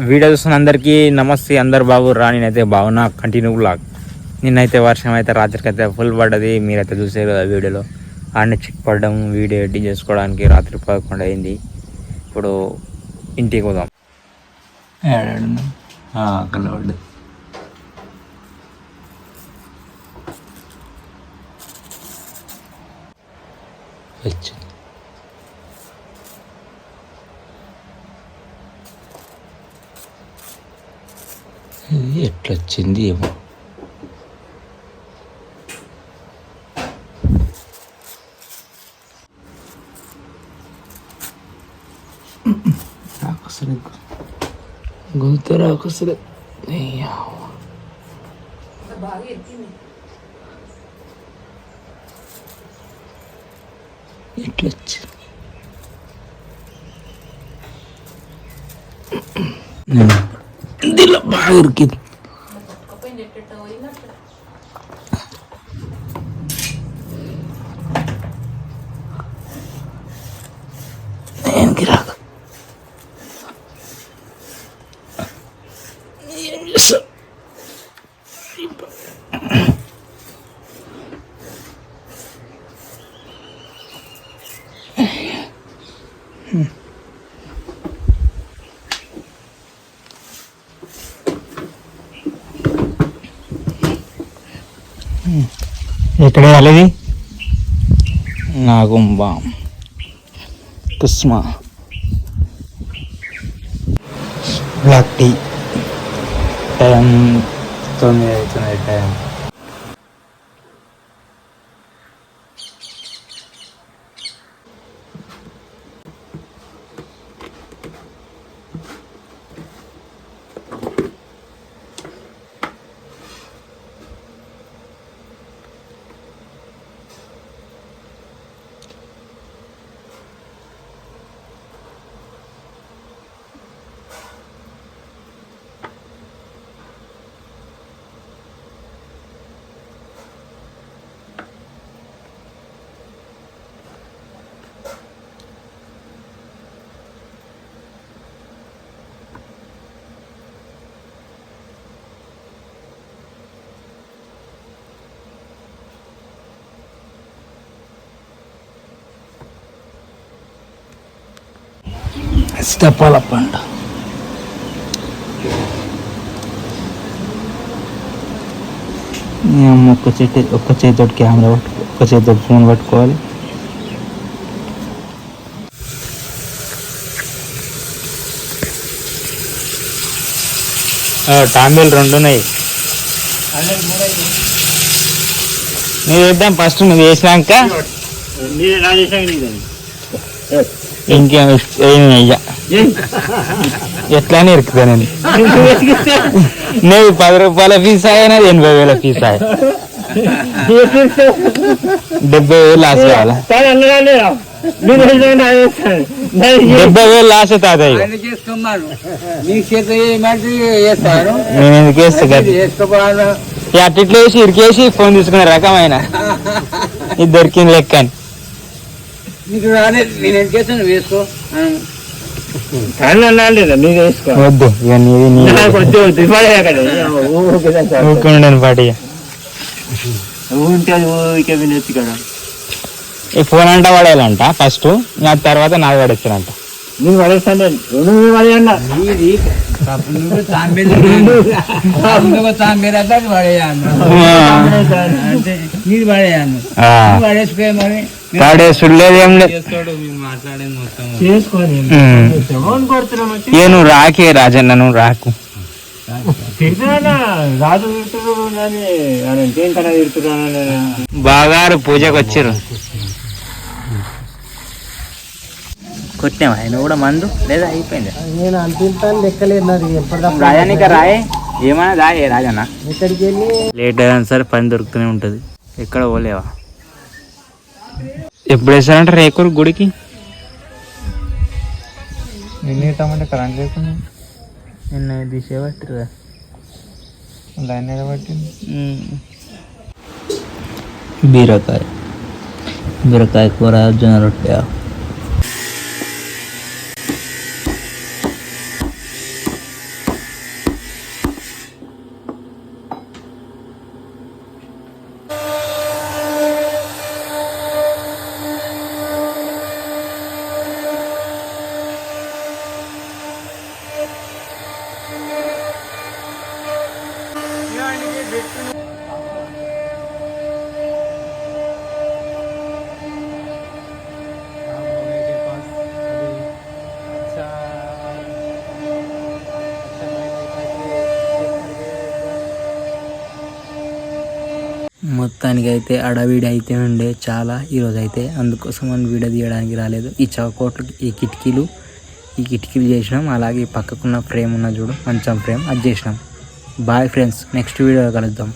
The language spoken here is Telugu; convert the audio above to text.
వీడియో చూస్తున్న అందరికీ నమస్తే. అందరు బాగుర్రా? నేనైతే బాగున్నా. Continue blog. నిన్నైతే వర్షం అయితే రాత్రికి అయితే ఫుల్ పడ్డది. మీరైతే చూసారు కదా వీడియోలో. ఆడనే చిక్ పడడం, వీడియో ఎడిటింగ్ చేసుకోవడానికి రాత్రి 11 అయింది. ఇప్పుడు ఇంటికి పోదాం. కలవడ్డు ఎట్లొచ్చింది ఏమో. రాకసలే గొంతు రాకసలే ఎట్లొచ్చింది. దీనిలో బాగా ఉరికింది. దేనికి రాదు. ఏం చేస్తా. ఎక్కడ వెళ్ళేది? నాగుంబా కుస్మా బ్లాక్ టీ. టైం 9 అవుతుంది. టైం స్టెప్పాల పంట. ఒక్క చేతితోటి కెమెరా పట్టుకో, ఒక్క చేతితోటి ఫోన్ పట్టుకోవాలి. టాంబేలు 2 ఉన్నాయి. నువ్వు వేద్దాం ఫస్ట్. నువ్వు వేసినాక ఇంకేం ఎట్లానే ఇరుకుతా నేను. నువ్వు 10 రూపాయల ఫీస్ అయినా 80,000 ఫీస్ అయ్యా 70,000 లాస్ కావాలా? 70,000 లాస్ తాతయ్య. నేను ఎందుకు వేస్తా అట్టిట్లో వేసి ఇరికేసి ఫోన్ తీసుకునే రకమైన ఇది దొరికింది లెక్క అని. వద్దు పాటి. ఈ ఫోన్ అంట పడేయాలంట ఫస్ట్, నా తర్వాత నాది పడేస్తానంట. నేను పడేస్తాను. పడేసులేదేం లేదు. నువ్వు రాకే రాజన్న, నువ్వు రాకు. బాగారు పూజకు వచ్చారు. కొట్టామా ఆయన కూడా మందు లేదా అయిపోయింది? నేను అంతింతాను లెక్కలేదు. రాజానిక రాయే ఏమైనా రాయే రాజన్న. ఇక్కడికి వెళ్ళి లేట్ అయ్యాను సరే, పని దొరుకుతూనే ఉంటుంది. ఎక్కడ పోలేవా? ఎప్పుడు వేస్తారంటే రేకూరు గుడికి నిన్నేటామంటే కరెంట్ లేకుండా నిన్న దిశ పట్టిరుగా లైన్ నిలబట్టింది. బీరకాయ కూర, జొన్న రొట్టె. మొత్తానికైతే అడవిడి అయితే ఉండే చాలా ఈరోజు అయితే, అందుకోసం మనం వీడియో తీయడానికి రాలేదు. ఈ చౌకోట్లు ఈ కిటికీలు చేసినాం. అలాగే పక్కకున్న ఫ్రేమ్ ఉన్న చూడు మంచం ఫ్రేమ్ అది చేసినాం. బాయ్ ఫ్రెండ్స్, నెక్స్ట్ వీడియోలో కలుద్దాం.